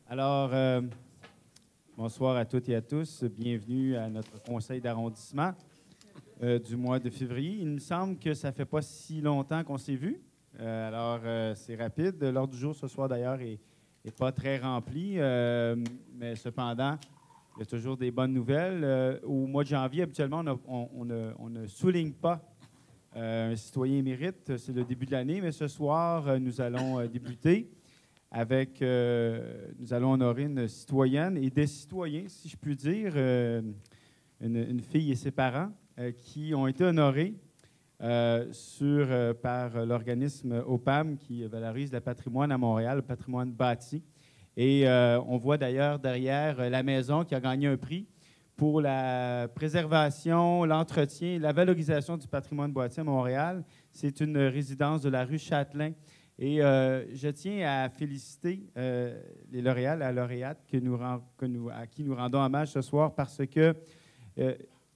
Alors, bonsoir à toutes et à tous. Bienvenue à notre conseil d'arrondissement du mois de février. Il me semble que ça ne fait pas si longtemps qu'on s'est vus. C'est rapide. L'ordre du jour ce soir, d'ailleurs, est pas très rempli. Mais cependant, il y a toujours des bonnes nouvelles. Au mois de janvier, habituellement, on ne souligne pas un citoyen émérite. C'est le début de l'année. Mais ce soir, nous allons débuter avec, nous allons honorer une citoyenne et des citoyens, si je puis dire, une fille et ses parents, qui ont été honorés par l'organisme OPAM qui valorise le patrimoine à Montréal, le patrimoine bâti. Et on voit d'ailleurs derrière la maison qui a gagné un prix pour la préservation, l'entretien et la valorisation du patrimoine bâti à Montréal. C'est une résidence de la rue Châtelain. Et je tiens à féliciter les lauréats, la lauréate à qui nous rendons hommage ce soir parce que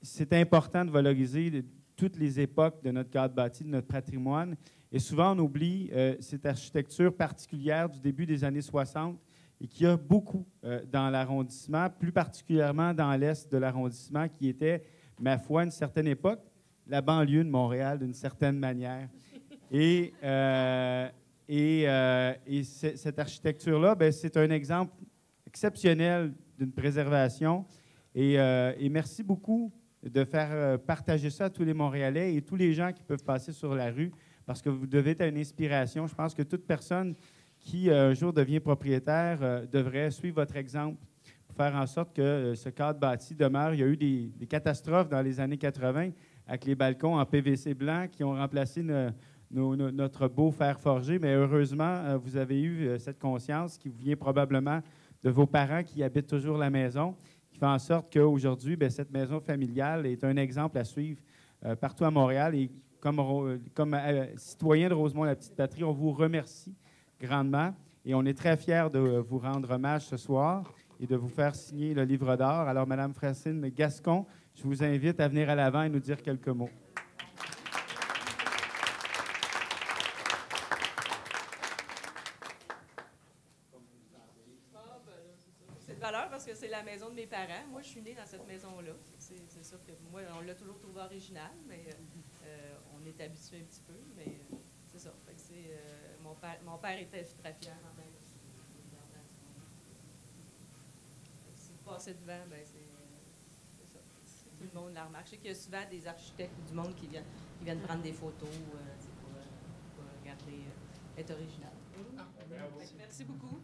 c'est important de valoriser toutes les époques de notre cadre bâti, de notre patrimoine. Et souvent, on oublie cette architecture particulière du début des années 60 et qu'il y a beaucoup dans l'arrondissement, plus particulièrement dans l'est de l'arrondissement, qui était, ma foi, à une certaine époque, la banlieue de Montréal d'une certaine manière. Et cette architecture-là, bien, c'est un exemple exceptionnel d'une préservation. Et merci beaucoup de faire partager ça à tous les Montréalais et tous les gens qui peuvent passer sur la rue, parce que vous devez être une inspiration. Je pense que toute personne qui, un jour, devient propriétaire devrait suivre votre exemple pour faire en sorte que ce cadre bâti demeure. Il y a eu des catastrophes dans les années 80 avec les balcons en PVC blanc qui ont remplacé notre beau fer forgé, mais heureusement, vous avez eu cette conscience qui vous vient probablement de vos parents qui habitent toujours la maison, qui fait en sorte qu'aujourd'hui, bien, cette maison familiale est un exemple à suivre partout à Montréal. Et comme citoyen de Rosemont-la-Petite-Patrie, on vous remercie grandement et on est très fiers de vous rendre hommage ce soir et de vous faire signer le livre d'or. Alors, Mme Francine Gascon, je vous invite à venir à l'avant et nous dire quelques mots. Parce que c'est la maison de mes parents. Moi, je suis née dans cette maison-là. C'est sûr que moi, on l'a toujours trouvé original, mais on est habitué un petit peu. Mais c'est ça. Fait que mon père était très fier en même temps. Si vous passez devant, ben c'est ça. Tout le monde la remarque. Je sais qu'il y a souvent des architectes du monde qui viennent prendre des photos pour regarder, être original. Merci beaucoup.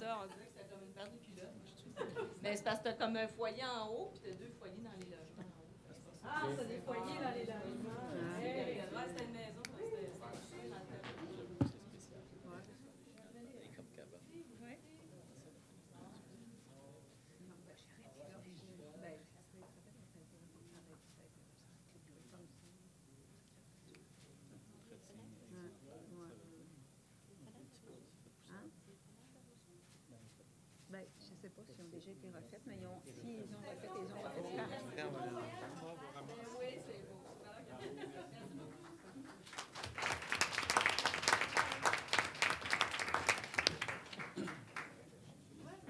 On dirait que c'est comme une paire de culottes, moi, je trouve. Mais c'est parce que tu as comme un foyer en haut, puis tu as deux foyers dans les logements en haut. Ah, c'est des foyers dans les logements. C'était une maison. C'était dans le temps. Bien, je ne sais pas s'ils ont déjà été refaites, mais s'ils ont refait, ils ont refait. Oui, c'est